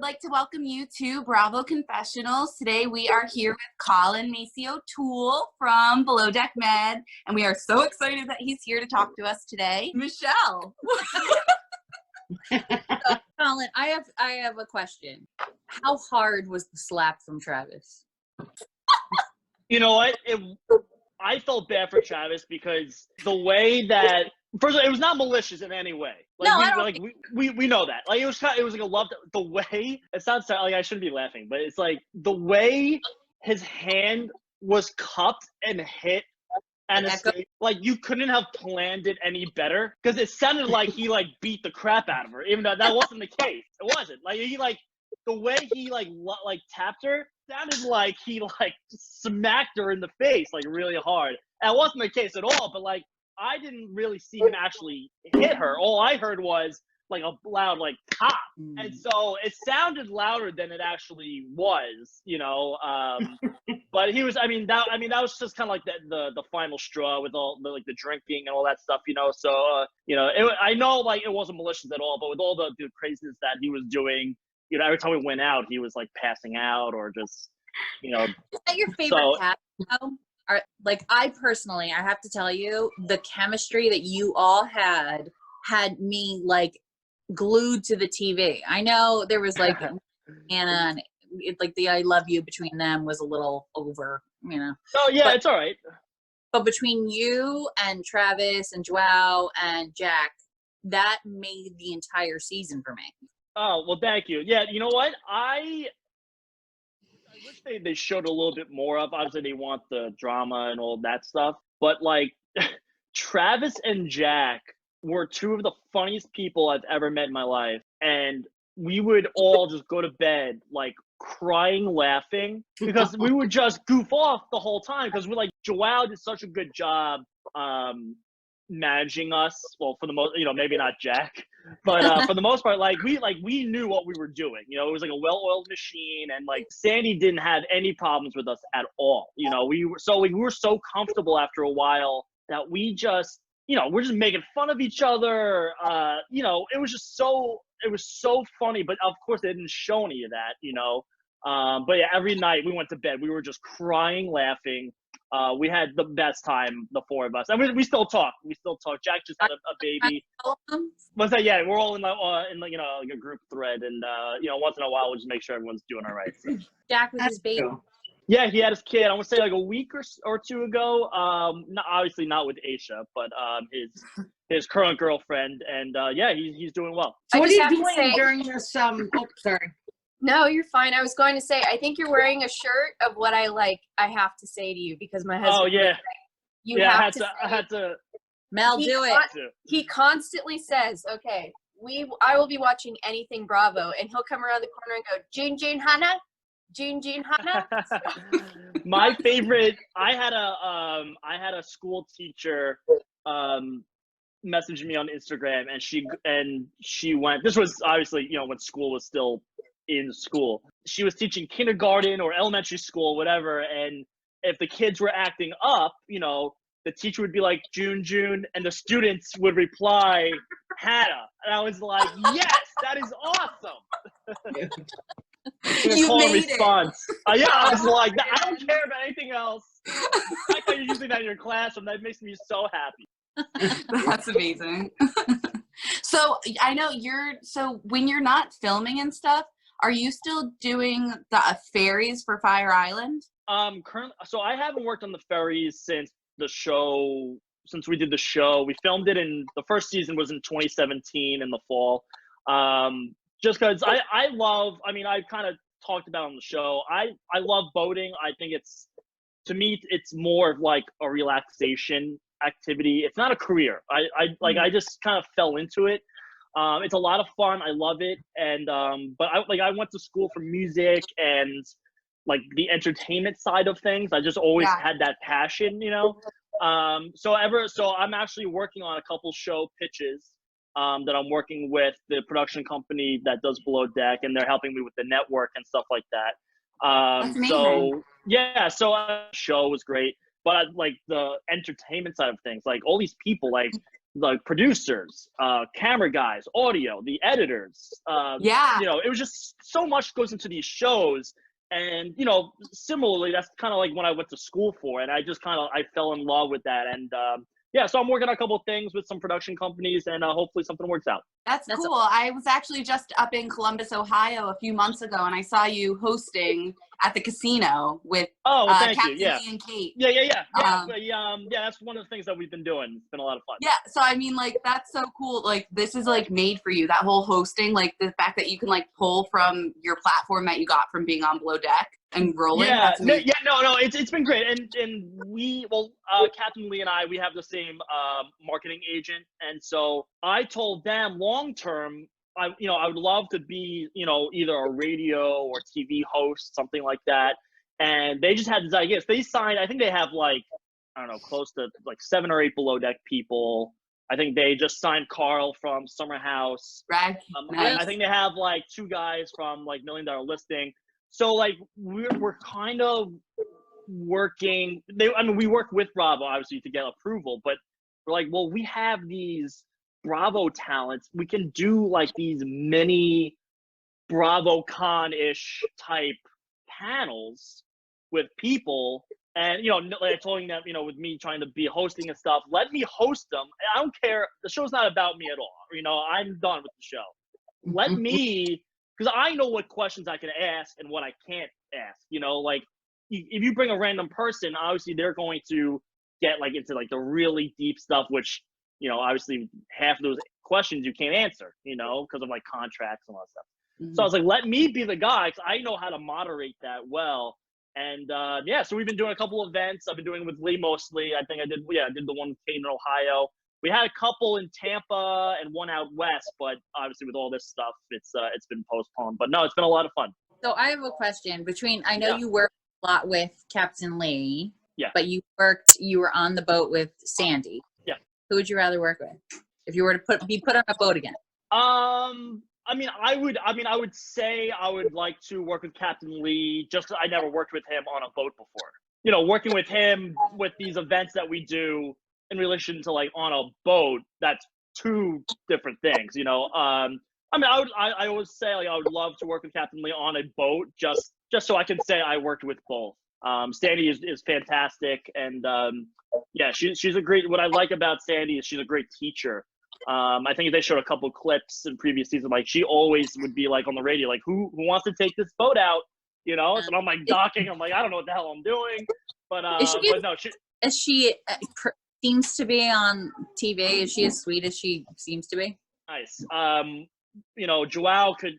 would like to welcome you to Bravo Confessionals. Today we are here with Colin Macy-O'Toole from belowdeckmed, and we are so excited that he's here to talk to us today. Michelle. So, Colin, I have a question. How hard was the slap from Travis? You know what? I felt bad for Travis because the way that, first of all, it was not malicious in any way. We know that. Like it was like a love. The way it sounds like I shouldn't be laughing, but it's like the way his hand was cupped and hit Anastasia. Like you couldn't have planned it any better because it sounded like he like beat the crap out of her, even though that wasn't the case. It wasn't. Like he like the way he like tapped her sounded like he like smacked her in the face like really hard. And it wasn't the case at all. But like I didn't really see him actually hit her. All I heard was like a loud like pop, and so it sounded louder than it actually was, you know. But he was. I mean that was just kind of like the final straw with all the like the drinking and all that stuff, you know. So you know, I know like it wasn't malicious at all, but with all the craziness that he was doing, you know, every time we went out, he was like passing out or just, you know. Is that your favorite tap? Like I personally, I have to tell you, the chemistry that you all had me like glued to the TV. I know there was like Anna and like the I love you between them was a little over, you know. Oh yeah, it's all right. But between you and Travis and Joao and Jack, that made the entire season for me. Oh, well, thank you. Yeah, you know what? I wish they showed a little bit more of. Obviously, they want the drama and all that stuff. But, like, Travis and Jack were two of the funniest people I've ever met in my life. And we would all just go to bed, like, crying, laughing. Because we would just goof off the whole time. Because we're like, Joao did such a good job managing us. Well, for the most, you know, maybe not Jack. But for the most part, we knew what we were doing. You know, it was like a well-oiled machine, and like Sandy didn't have any problems with us at all. You know, we were so comfortable after a while that we just, you know, we're just making fun of each other. You know, it was so funny. But of course, they didn't show any of that. You know, but yeah, every night we went to bed, we were just crying, laughing. We had the best time, the four of us. And we still talk. Jack just had a baby. What's that? Yeah, we're all in you know, like a group thread, and you know, once in a while we'll just make sure everyone's doing all right. So. Jack was his baby. Yeah, he had his kid. I want to say like a week or two ago. Obviously not with Aisha, but his current girlfriend, and yeah, he's doing well. So what are you doing during this? Oh, sorry. No, you're fine. I was going to say, I think you're wearing a shirt of what I have to say to you because my husband. Oh yeah. I had to. Mel, do it. He constantly says, "Okay, I will be watching anything Bravo," and he'll come around the corner and go, "June Hannah, June Hannah." My favorite. I had a school teacher message me on Instagram, and she went. This was obviously, you know, when school was still in school. She was teaching kindergarten or elementary school, whatever, and if the kids were acting up, you know, the teacher would be like, June, and the students would reply, Hannah. And I was like, yes, that is awesome. You made response. Yeah, I was like, I don't care about anything else. I thought you're using that in your classroom. That makes me so happy. That's amazing. So I know when you're not filming and stuff, are you still doing the ferries for Fire Island? Currently, so I haven't worked on the ferries since we did the show. We filmed it the first season was in 2017 in the fall. Just because I love, I mean, I kind of talked about on the show, I love boating. I think to me, it's more of like a relaxation activity. It's not a career. I just kind of fell into it. It's a lot of fun. I love it. And, but I went to school for music and like the entertainment side of things. I just always had that passion, you know? So I'm actually working on a couple show pitches, that I'm working with the production company that does Below Deck, and they're helping me with the network and stuff like that. That's amazing. So yeah, so show was great. But like the entertainment side of things, like all these people, like like producers, camera guys, audio, the editors. Yeah. You know, it was just so much goes into these shows. And, you know, similarly, that's kind of like what I went to school for. And I just I fell in love with that. And yeah, so I'm working on a couple of things with some production companies, and hopefully something works out. That's cool. I was actually just up in Columbus, Ohio a few months ago, and I saw you hosting at the casino with Thank Captain you. Yeah. Lee and Kate. Yeah. That's one of the things that we've been doing. It's been a lot of fun. Yeah, so I mean, like, that's so cool. Like, this is like made for you. That whole hosting, like the fact that you can like pull from your platform that you got from being on Below Deck and rolling. Yeah, no, it's been great. And we, Captain Lee and I, we have the same marketing agent, and so I told them long term, I would love to be, you know, either a radio or TV host, something like that. And they just had this idea. They signed, I think they have like, I don't know, close to like 7 or 8 Below Deck people. I think they just signed Carl from Summer Nice. I think they have like 2 guys from like $1 Million Listing. So like we're kind of working. We work with Bravo obviously to get approval, but we're like, well, we have these Bravo talents. We can do like these mini BravoCon-ish type panels with people. And, you know, like I told them, you know, with me trying to be hosting and stuff, let me host them. I don't care. The show's not about me at all. You know, I'm done with the show. Let me, because I know what questions I can ask and what I can't ask. You know, like if you bring a random person, obviously they're going to get like into like the really deep stuff, which, you know, obviously half of those questions you can't answer, you know, because of like contracts and all that stuff. So I was like, let me be the guy, because I know how to moderate that well. And yeah, so we've been doing a couple events. I've been doing with Lee mostly. I think I did the one with Kate in Ohio. We had a couple in Tampa and one out west, but obviously with all this stuff, it's been postponed. But no, it's been a lot of fun. So I have a question. I know you work a lot with Captain Lee. Yeah. But you were on the boat with Sandy. Yeah. Who would you rather work with if you were to be put on a boat again? I would say I would like to work with Captain Lee, just 'cause I never worked with him on a boat before. You know, working with him with these events that we do in relation to like on a boat, that's 2 different things, you know. I always say like I would love to work with Captain Lee on a boat, just so I can say I worked with both. Sandy is fantastic, and yeah, she's a great. What I like about Sandy is she's a great teacher. I think they showed a couple clips in previous seasons. Like she always would be like on the radio, like who wants to take this boat out, you know? So I'm like docking. I'm like, I don't know what the hell I'm doing, but no, she seems to be on TV. Is she as sweet as she seems to be? Nice. You know, Joao could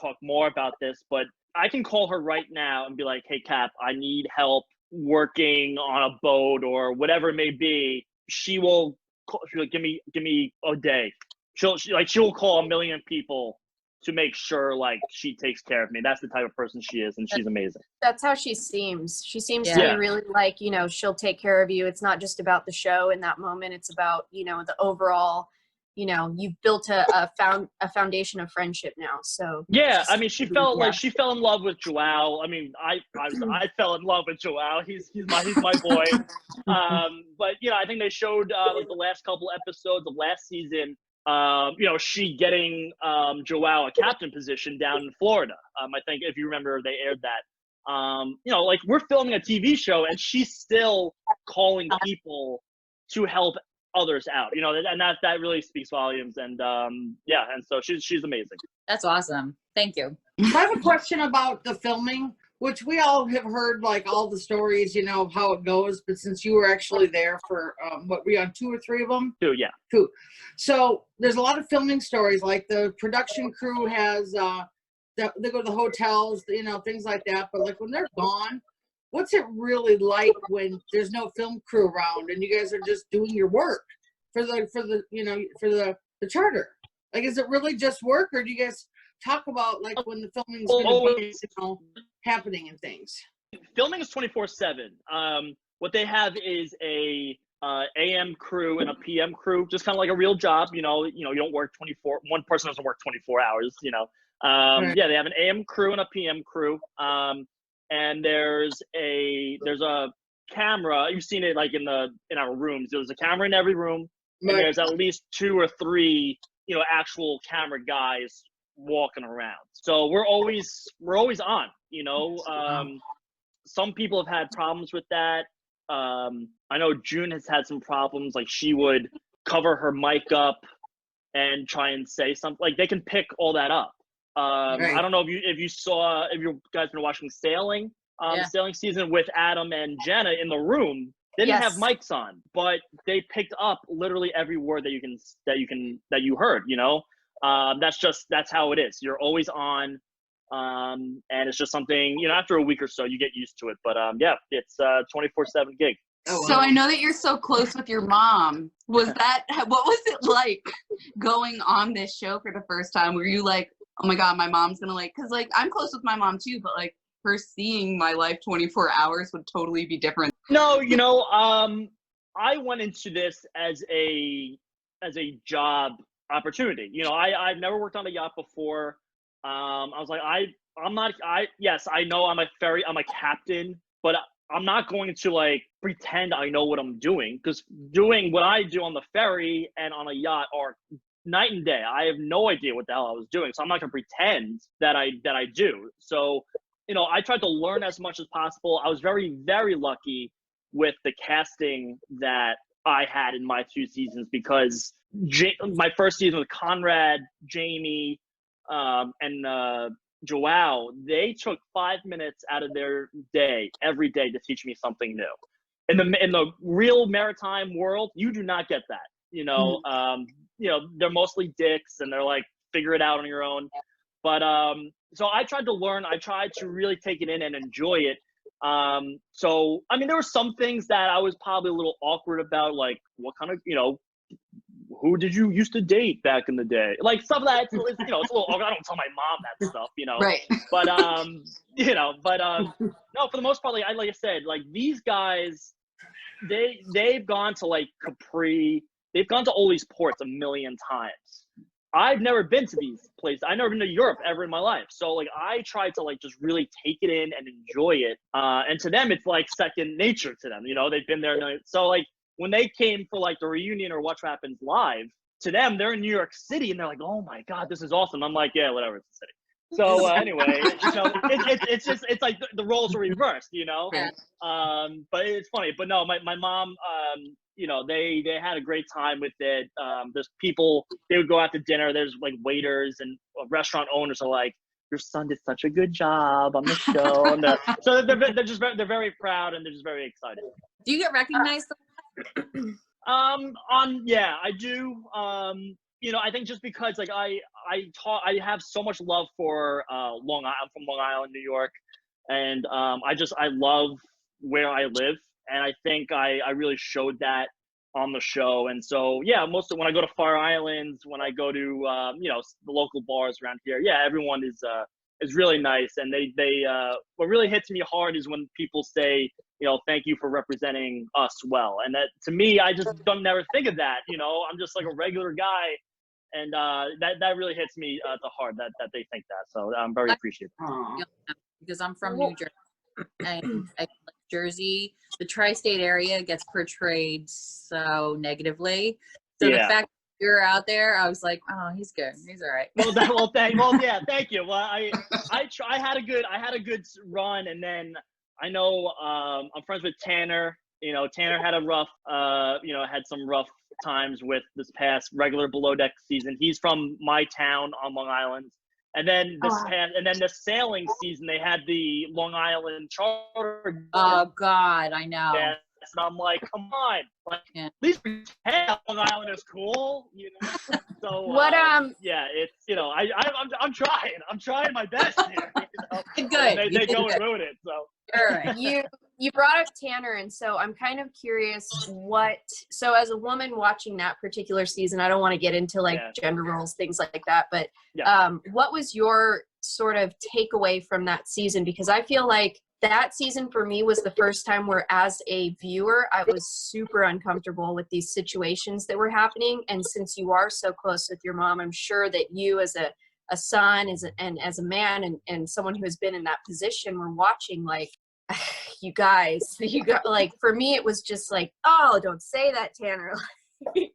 talk more about this, but I can call her right now and be like, hey Cap, I need help working on a boat or whatever it may be. She'll like, give me a day. She'll call 1 million people to make sure like she takes care of me. That's the type of person she is, and she's amazing. That's how she seems. She seems to be really like, you know, she'll take care of you. It's not just about the show in that moment. It's about, you know, the overall, you know, you've built a foundation of friendship now. So yeah, I mean, she fell in love with Joao. I mean, I fell in love with Joao. He's my boy. But you know, I think they showed like the last couple episodes of last season. You know, she getting Joao a captain position down in Florida. I think if you remember, they aired that. You know, like we're filming a TV show, and she's still calling people to help others out, you know, and that really speaks volumes. And yeah, and so she's amazing. That's awesome. Thank you. I have a question about the filming, which we all have heard, like all the stories, you know, how it goes. But since you were actually there for what were you on 2 or 3 of them? 2, yeah. 2. So there's a lot of filming stories. Like the production crew has, they go to the hotels, you know, things like that. But like when they're gone, what's it really like when there's no film crew around and you guys are just doing your work for the charter? Like, is it really just work, or do you guys talk about like when the filming's going to be, you know, happening and things? Filming is 24/7. What they have is a AM crew and a PM crew, just kind of like a real job. You know, you don't work 24. One person doesn't work 24 hours. You know, right. Yeah, they have an AM crew and a PM crew. And there's a camera. You've seen it like in our rooms. There's a camera in every room. and there's at least 2 or 3, you know, actual camera guys walking around. So we're always on, you know. Some people have had problems with that. I know June has had some problems. Like, she would cover her mic up and try and say something. Like, they can pick all that up. Right. I don't know if you guys been watching sailing, sailing season with Adam and Jenna in the room. They didn't have mics on, but they picked up literally every word that you heard, you know. That's how it is. You're always on. And it's just something, you know, after a week or so you get used to it. But yeah, it's 24/7 gig. Oh, So I know that you're so close with your mom. What was it like going on this show for the first time? Were you like, oh my God, my mom's gonna like, cause like I'm close with my mom too, but like her seeing my life 24 hours would totally be different. No, you know, I went into this as a job opportunity. You know, I've never worked on a yacht before. I was like, yes, I know I'm a captain, but I'm not going to like pretend I know what I'm doing, because doing what I do on the ferry and on a yacht are night and day. I have no idea what the hell I was doing, so I'm not gonna pretend that I do. So, you know, I tried to learn as much as possible. I was very, very lucky with the casting that I had in my 2 seasons, because my first season with Conrad, Jamie, and Joao, they took 5 minutes out of their day every day to teach me something new. In the real maritime world, you do not get that. You know, you know, they're mostly dicks and they're like, figure it out on your own. But so I tried to learn. I tried to really take it in and enjoy it. So I mean, there were some things that I was probably a little awkward about, like what kind of, you know, who did you used to date back in the day? Like stuff that, you know, it's a little awkward. I don't tell my mom that stuff, you know. Right. But you know, but no, for the most part, like I said, like these guys, they've gone to like Capri, they've gone to all these ports a million times. I've never been to these places. I've never been to Europe ever in my life. So like I try to like just really take it in and enjoy it. And to them, it's like second nature to them. You know, they've been there. So like when they came for like the reunion or What Happens Live, to them, they're in New York City and they're like, oh my God, this is awesome. I'm like, yeah, whatever, it's the city. So anyway, you know, it's like the roles are reversed, you know. But it's funny. But no, my mom, you know, they had a great time with it. There's people, they would go out to dinner. There's like waiters and restaurant owners are like, your son did such a good job on the show. And so they're very proud and they're just very excited. Do you get recognized? Yeah, I do. You know, I think just because like I have so much love for Long Island. I'm from Long Island, New York, and I love where I live, and I think I really showed that on the show. And so yeah, most of when I go to Far Islands, when I go to you know, the local bars around here, yeah, everyone is really nice, and they what really hits me hard is when people say, you know, thank you for representing us well. And that, to me, I just don't never think of that. You know, I'm just like a regular guy, and that really hits me at the heart that they think that. So I'm very appreciative. Because I'm from New Jersey, and Jersey, the tri-state area gets portrayed so negatively. So the fact that you're out there, I was like, oh, he's good. He's all right. Thank you. Well, I had a good run, and then I know I'm friends with Tanner. You know, Tanner had a rough, you know, had some rough times with this past regular Below Deck season. He's from my town on Long Island. And then the sailing season, they had the Long Island charter. Oh God, I know. And I'm like, come on, like at least pretend Long Island is cool, you know. So What yeah, it's, you know, I'm trying my best here. You know? Good. They go and ruin it. So All right. You brought up Tanner, and so I'm kind of curious so as a woman watching that particular season, I don't want to get into like gender roles, things like that, but what was your sort of takeaway from that season? Because I feel like that season for me was the first time where, as a viewer, I was super uncomfortable with these situations that were happening. And since you are so close with your mom, I'm sure that you as a son and as a man and someone who has been in that position were watching like, you got like, for me, it was just like, oh, don't say that, Tanner.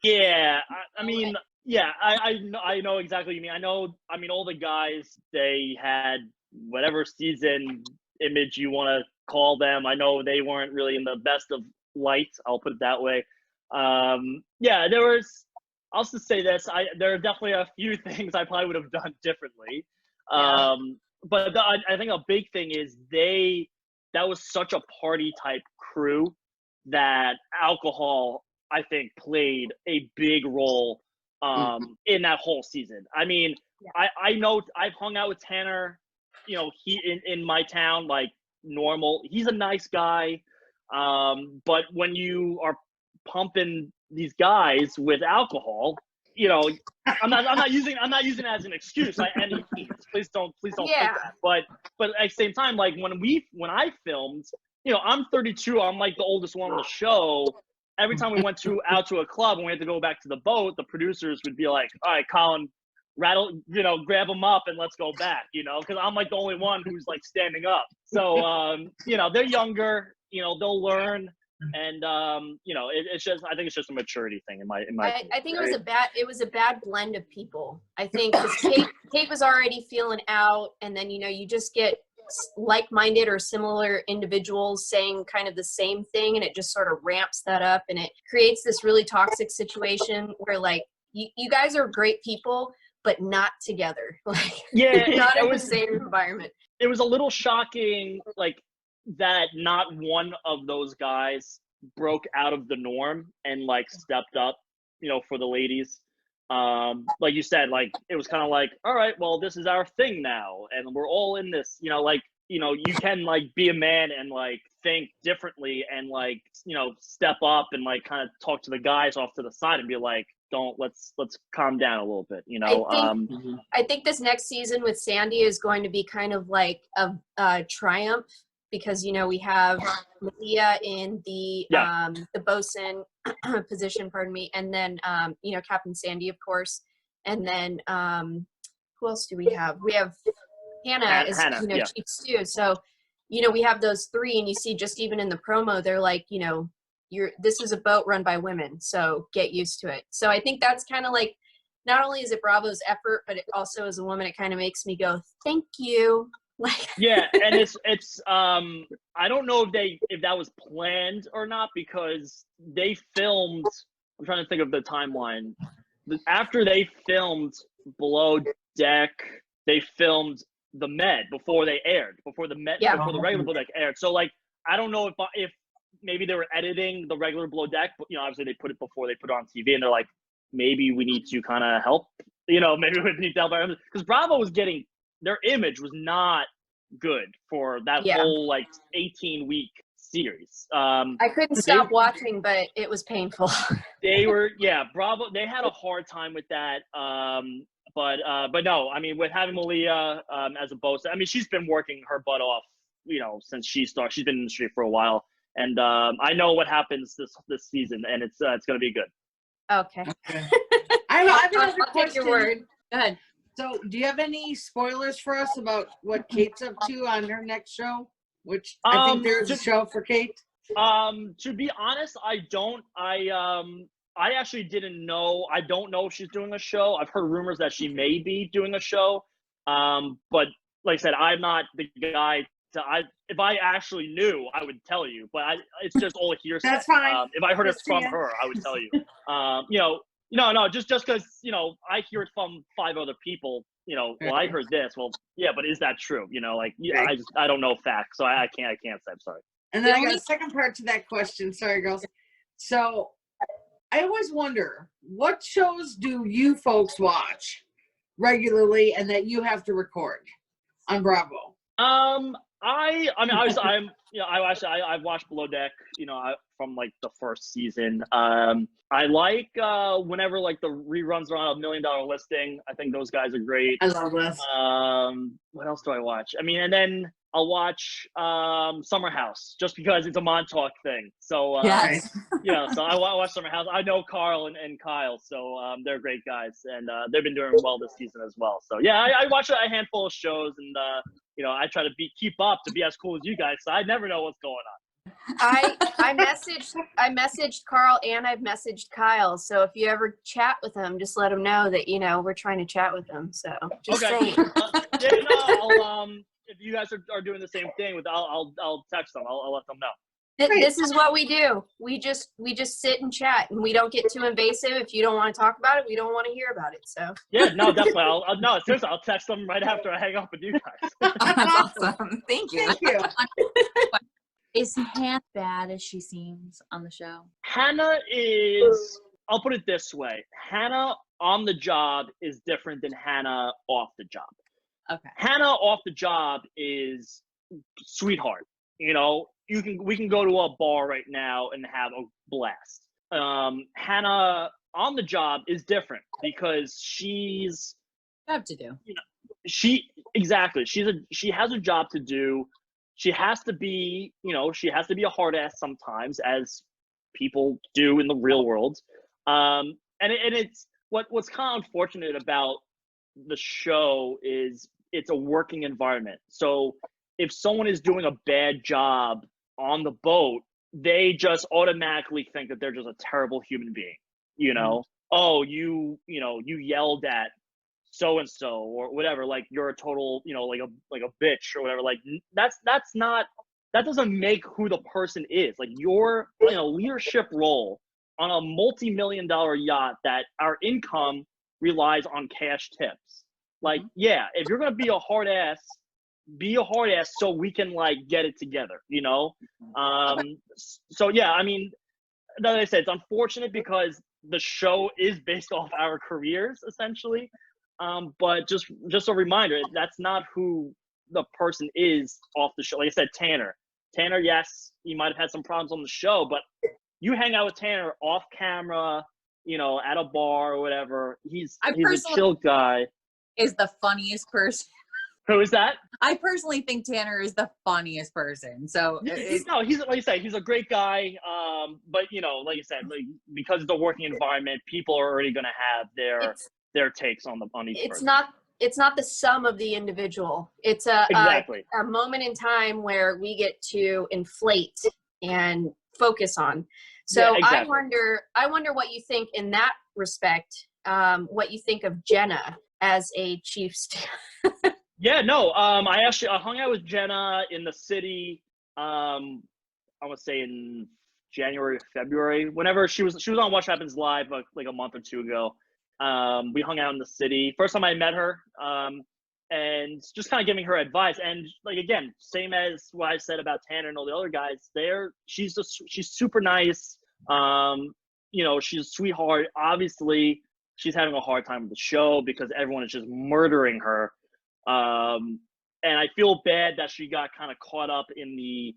Yeah, I mean, yeah, I know exactly what you mean. I mean, all the guys, they had whatever season image you want to call them. I know they weren't really in the best of lights. I'll put it that way. Yeah, I'll just say this. There are definitely a few things I probably would have done differently. Yeah. But I think a big thing is that was such a party type crew that alcohol, I think, played a big role in that whole season. I mean, I know I've hung out with Tanner, he in my town, like normal. He's a nice guy. But when you are pumping these guys with alcohol, I'm not using it as an excuse by any means. Please don't think that. But at the same time, like when I filmed, I'm 32. I'm like the oldest one on the show. Every time we went out to a club and we had to go back to the boat, the producers would be like, "All right, Colin, grab them up and let's go back," because I'm like the only one who's like standing up. So, they're younger, they'll learn. And it's just, I think it's just a maturity thing in my I think it was a bad blend of people. I think 'cause Kate was already feeling out, and then you just get like-minded or similar individuals saying kind of the same thing, and it just sort of ramps that up, and it creates this really toxic situation where like you guys are great people, but not together. Like, not in the same environment. It was a little shocking, like, that not one of those guys broke out of the norm and like stepped up, for the ladies. Like you said, like it was kind of like, all right, well, this is our thing now, and we're all in this. You can like be a man and like think differently and like step up and like kind of talk to the guys off to the side and be like, let's calm down a little bit. I think this next season with Sandy is going to be kind of like a triumph, because we have Malia in the bosun position, pardon me, and then Captain Sandy, of course, and then who else do we have? We have Hannah is Chief Stew. So we have those three, and you see just even in the promo, they're like, this is a boat run by women, so get used to it. So I think that's kind of like, not only is it Bravo's effort, but it also, as a woman, it kind of makes me go, thank you. Yeah, and it's I don't know if that was planned or not, because they filmed, I'm trying to think of the timeline. After they filmed Below Deck, they filmed the Med before they aired, before the regular Below Deck aired. So like, I don't know if maybe they were editing the regular Below Deck, but obviously they put it before they put it on TV, and they're like, maybe we need to kind of help, maybe we need to help, because Bravo was getting, their image was not good for that whole like 18-week series. I couldn't stop watching, but it was painful. Bravo, they had a hard time with that. But no, I mean, with having Malia as a boss, I mean, she's been working her butt off, since she started. She's been in the industry for a while, and I know what happens this season, and it's going to be good. Okay. I'll take your word. Go ahead. So, do you have any spoilers for us about what Kate's up to on her next show? Which I think there's a show for Kate. To be honest, I don't. I actually didn't know. I don't know if she's doing a show. I've heard rumors that she may be doing a show. But like I said, I'm not the guy to. If I actually knew, I would tell you. But it's just all hearsay. That's fine. If I heard it from her, I would tell you. No, just because, I hear it from 5 other people, well, I heard this. Well, yeah, but is that true? I don't know facts, so I can't say. I'm sorry. And then I got a second part to that question. Sorry, girls. So I always wonder, what shows do you folks watch regularly and that you have to record on Bravo? I've watched Below Deck, from like the first season. I like whenever like the reruns are on $1 Million Listing. I think those guys are great. I love this. What else do I watch? I mean, and then I'll watch Summer House, just because it's a Montauk thing. So yes. So I watch Summer House. I know Carl and Kyle, so they're great guys, and they've been doing well this season as well. So yeah, I watch a handful of shows, and I try to keep up to be as cool as you guys. So I never know what's going on. I messaged Carl and I've messaged Kyle. So if you ever chat with them, just let them know that we're trying to chat with them. So just saying. Yeah, no, I'll if you guys are doing the same thing I'll text them. I'll let them know. This is what we do. We just sit and chat, and we don't get too invasive. If you don't want to talk about it, we don't want to hear about it. So yeah, no, definitely. Seriously, I'll text them right after I hang up with you guys. That's awesome. Thank you. Thank you. Is Hannah bad as she seems on the show? Hannah is, I'll put it this way. Hannah on the job is different than Hannah off the job. Okay. Hannah off the job is sweetheart. We can go to a bar right now and have a blast. Hannah on the job is different because she's Have to do. She has a job to do. She has to be, a hard ass sometimes, as people do in the real world. And it's what's kind of unfortunate about the show is it's a working environment. So if someone is doing a bad job on the boat, they just automatically think that they're just a terrible human being. Oh, you yelled at so and so or whatever, like you're a total, like a bitch or whatever. Like that doesn't make who the person is. Like you're in a leadership role on a multi-million-dollar yacht that our income relies on cash tips. Like, yeah, if you're gonna be a hard ass so we can like get it together, So yeah, I mean, like I said, it's unfortunate because the show is based off our careers essentially. But just a reminder, that's not who the person is off the show. Like I said, Tanner, yes, he might have had some problems on the show, but you hang out with Tanner off camera, at a bar or whatever. He's a chill guy. Is the funniest person. Who is that? I personally think Tanner is the funniest person. So he's like you say, he's a great guy. But like you said, like, because it's a working environment, people are already gonna have their takes on each person. It's not the sum of the individual. It's a moment in time where we get to inflate and focus on. So yeah, exactly. I wonder what you think in that respect. What you think of Jenna as a Chiefs. Yeah, no. I hung out with Jenna in the city. I want to say in January, February, whenever she was on What Happens Live like a month or two ago. We hung out in the city. First time I met her, and just kind of giving her advice. And like again, same as what I said about Tanner and all the other guys. She's super nice. She's a sweetheart. Obviously, she's having a hard time with the show because everyone is just murdering her. And I feel bad that she got kind of caught up in the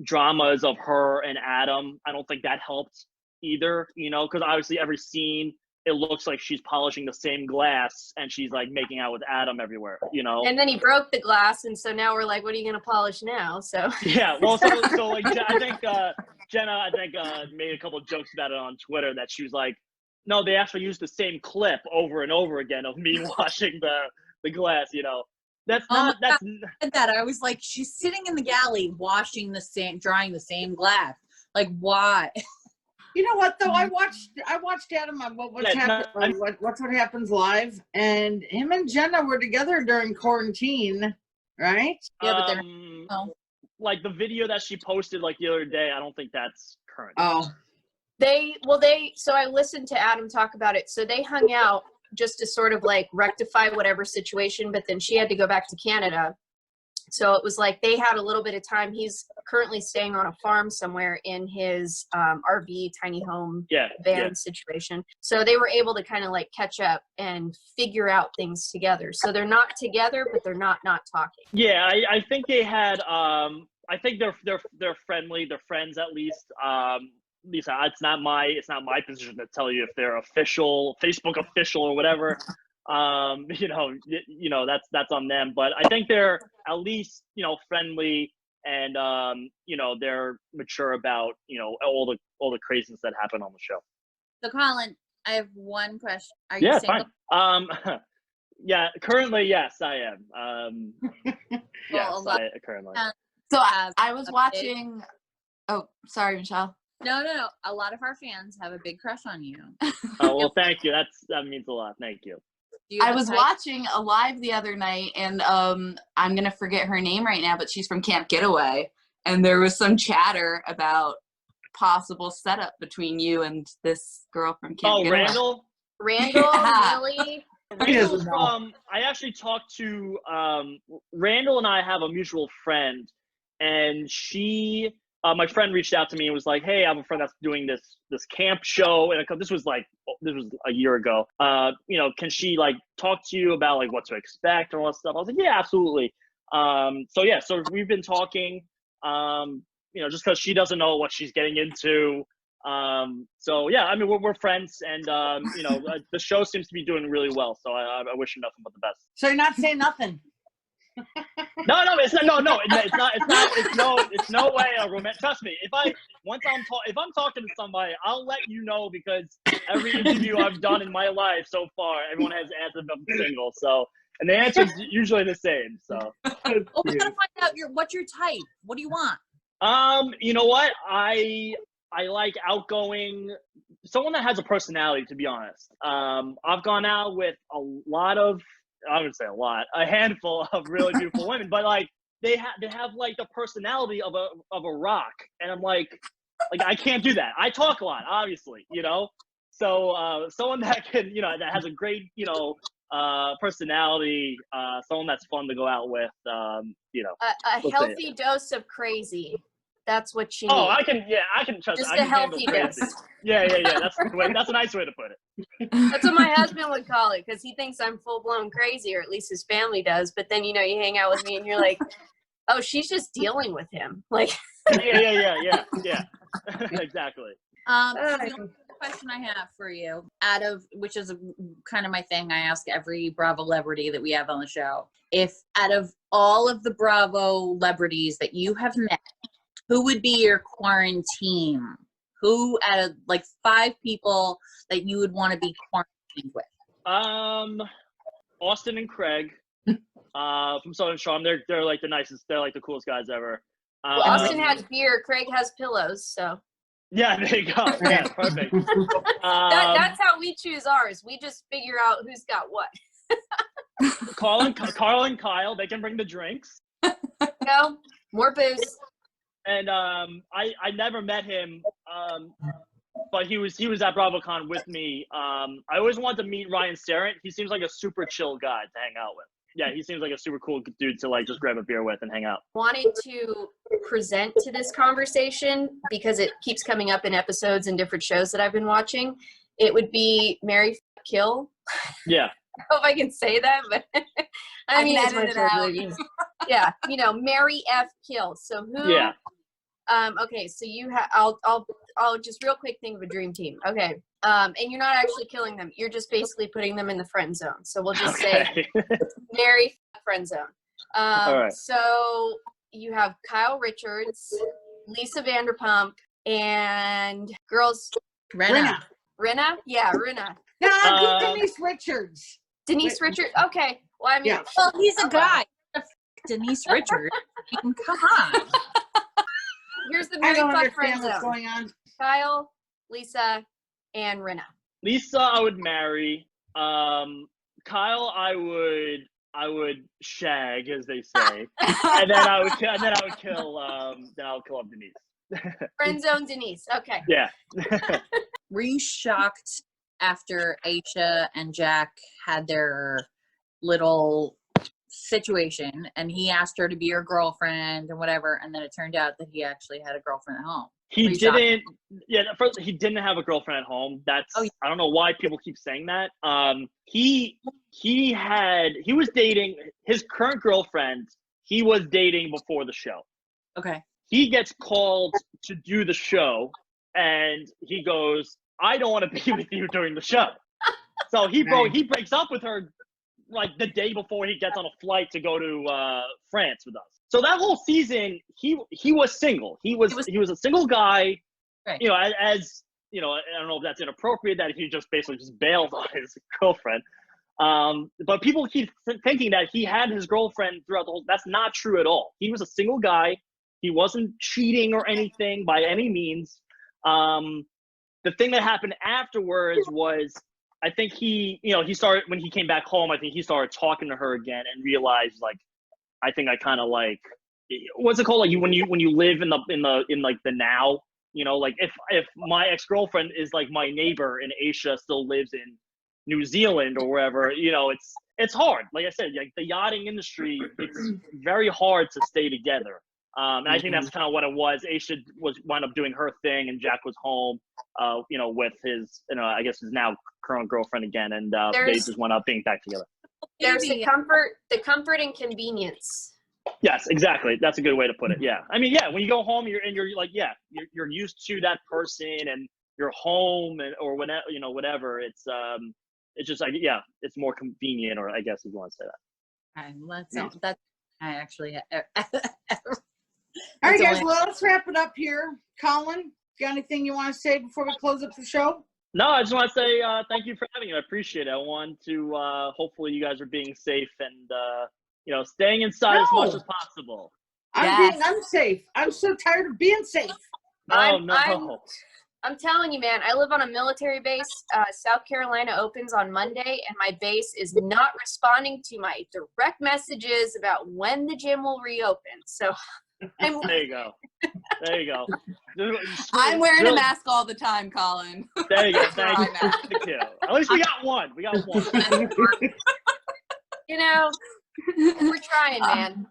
dramas of her and Adam. I don't think that helped either, because obviously every scene, it looks like she's polishing the same glass and she's like making out with Adam everywhere, And then he broke the glass, and so now we're like, what are you going to polish now? So yeah, well, so like I think Jenna made a couple of jokes about it on Twitter that she was like, no, they actually used the same clip over and over again of me washing the glass, That's not that's that I was like, she's sitting in the galley drying the same glass. Like, why? You know what though? I watched Adam on What's What Happens Live, and him and Jenna were together during quarantine, right? Yeah, but they're like the video that she posted like the other day. I don't think that's current. Oh, so I listened to Adam talk about it. So they hung out just to sort of like rectify whatever situation, but then she had to go back to Canada. So it was like they had a little bit of time. He's currently staying on a farm somewhere in his RV tiny home van situation. So they were able to kind of like catch up and figure out things together. So they're not together, but they're not talking. Yeah, I think they had I think they're friendly. They're friends at least. Lisa, it's not my position to tell you if they're official, Facebook official or whatever. That's on them. But I think they're at least, friendly and they're mature about, all the craziness that happened on the show. So Colin, I have one question. Are you single? Fine. Yeah, currently, yes, I am. Yes, currently. So I was watching Oh, sorry, Michelle. No. A lot of our fans have a big crush on you. Oh, well, thank you. That means a lot. Thank you. I was watching a live the other night, and I'm gonna forget her name right now, but she's from Camp Getaway, and there was some chatter about possible setup between you and this girl from Camp Getaway. Randall, Really? Randall's from. I actually talked to Randall, and I have a mutual friend, and she. My friend reached out to me and was like, "Hey, I have a friend that's doing this camp show," and this was a year ago. Can she like talk to you about like what to expect and all that stuff? I was like, "Yeah, absolutely." So we've been talking. Just because she doesn't know what she's getting into. We're friends, and the show seems to be doing really well. So I wish her nothing but the best. So you're not saying nothing. No, it's no way a romantic. Trust me, if I'm talking to somebody, I'll let you know, because every interview I've done in my life so far, everyone has answered I'm single. So, and the answer's usually the same. So, we gotta find out what's your type. What do you want? You know what? I like outgoing, someone that has a personality. To be honest, I've gone out with a lot of. I wouldn't say a lot, a handful of really beautiful women, but like they have like the personality of a rock, and I'm like I can't do that. I talk a lot, obviously, So someone that can, that has a great, personality, someone that's fun to go out with, A healthy dose of crazy. That's what you need. Oh, I can trust. Just I a can healthy dose. Yeah. That's a nice way to put it. That's what my husband would call it, because he thinks I'm full-blown crazy, or at least his family does. But then, you hang out with me and you're like, oh, she's just dealing with him. Like, Yeah. Exactly. The question I have for you, which is kind of my thing, I ask every Bravo celebrity that we have on the show, if out of all of the Bravo celebrities that you have met, who would be your quarantine? Who out of like 5 people that you would want to be quarantined with? Austin and Craig from Southern Charm. They're like the nicest. They're like the coolest guys ever. Well, Austin has beer. Craig has pillows. So. Yeah, there you go. Yeah, perfect. That's how we choose ours. We just figure out who's got what. Carl and Kyle, they can bring the drinks. No, more booze. And I never met him, but he was at BravoCon with me. I always wanted to meet Ryan Serrant. He seems like a super chill guy to hang out with. Yeah, he seems like a super cool dude to like just grab a beer with and hang out. Wanted to present to this conversation because it keeps coming up in episodes and different shows that I've been watching. It would be Marry, Kill. Yeah. I hope I can say that, but I mean, it's my privilege. Yeah, Marry, F, Kill. So who? Yeah. Okay, so you have. I'll just real quick think of a dream team. Okay. And you're not actually killing them. You're just basically putting them in the friend zone. So we'll just say Marry, friend zone. All right. So you have Kyle Richards, Lisa Vanderpump, and girls. Rinna. Yeah, Rinna. No, Denise Richards. Denise Richards. Okay. Well, I mean, Yeah. Well, he's a guy. Denise Richards. I mean, come on. Here's the I Marry, don't fuck, friend understand what's zone. going on. Kyle, Lisa, and Rinna. Lisa, I would marry. Kyle, I would shag, as they say, and then I would kill off Denise. Friend zone Denise. Okay. Yeah. Were you shocked after Aisha and Jack had their little situation and he asked her to be your girlfriend and whatever, and then it turned out that he actually had a girlfriend at home? He didn't. Yeah, first he didn't have a girlfriend at home. That's I don't know why people keep saying that. He was dating his current girlfriend. He was dating before the show. Okay. He gets called to do the show, and he goes, "I don't want to be with you during the show." So he breaks up with her like the day before he gets on a flight to go to France with us. So that whole season, he was single. He was a single guy. Right. As I don't know if that's inappropriate that he just basically just bailed on his girlfriend. But people keep thinking that he had his girlfriend throughout the whole. That's not true at all. He was a single guy. He wasn't cheating or anything by any means. The thing that happened afterwards was, I think he started, when he came back home, I think he started talking to her again and realized, like, I think I kind of like, what's it called? Like when you live in like the now, like if my ex-girlfriend is like my neighbor and Aisha still lives in New Zealand or wherever, it's hard. Like I said, like the yachting industry, it's very hard to stay together. And I think that's kind of what it was. Aisha wound up doing her thing, and Jack was home, with his, I guess his now current girlfriend again, and they just wound up being back together. There's the comfort and convenience. Yes, exactly. That's a good way to put it. Yeah, I mean, yeah, when you go home, you're like, yeah, you're used to that person, and you're home, or whatever, whatever. It's just like, yeah, it's more convenient, or I guess if you want to say that. Okay, well, that's I actually. All right, guys, well, let's wrap it up here. Colin, got anything you want to say before we close up the show? No, I just want to say thank you for having me. I appreciate it. I want to hopefully you guys are being safe and staying inside as much as possible. I'm being unsafe. I'm so tired of being safe. I'm telling you, man, I live on a military base. South Carolina opens on Monday, and my base is not responding to my direct messages about when the gym will reopen. So there you go. There you go. I'm wearing a mask all the time, Colin. There you go. Thank you. At least we got one. We're trying, man.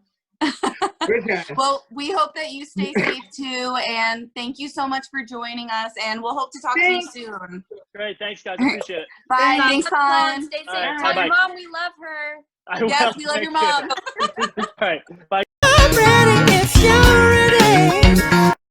Well, we hope that you stay safe too, and thank you so much for joining us, and we'll hope to talk to you soon. Great. Thanks, guys. Appreciate it. Bye. Thanks, Colin. Stay safe. Right, Tell your mom we love her. Yes, we love your mom. All right. Bye. I'm ready if you're ready.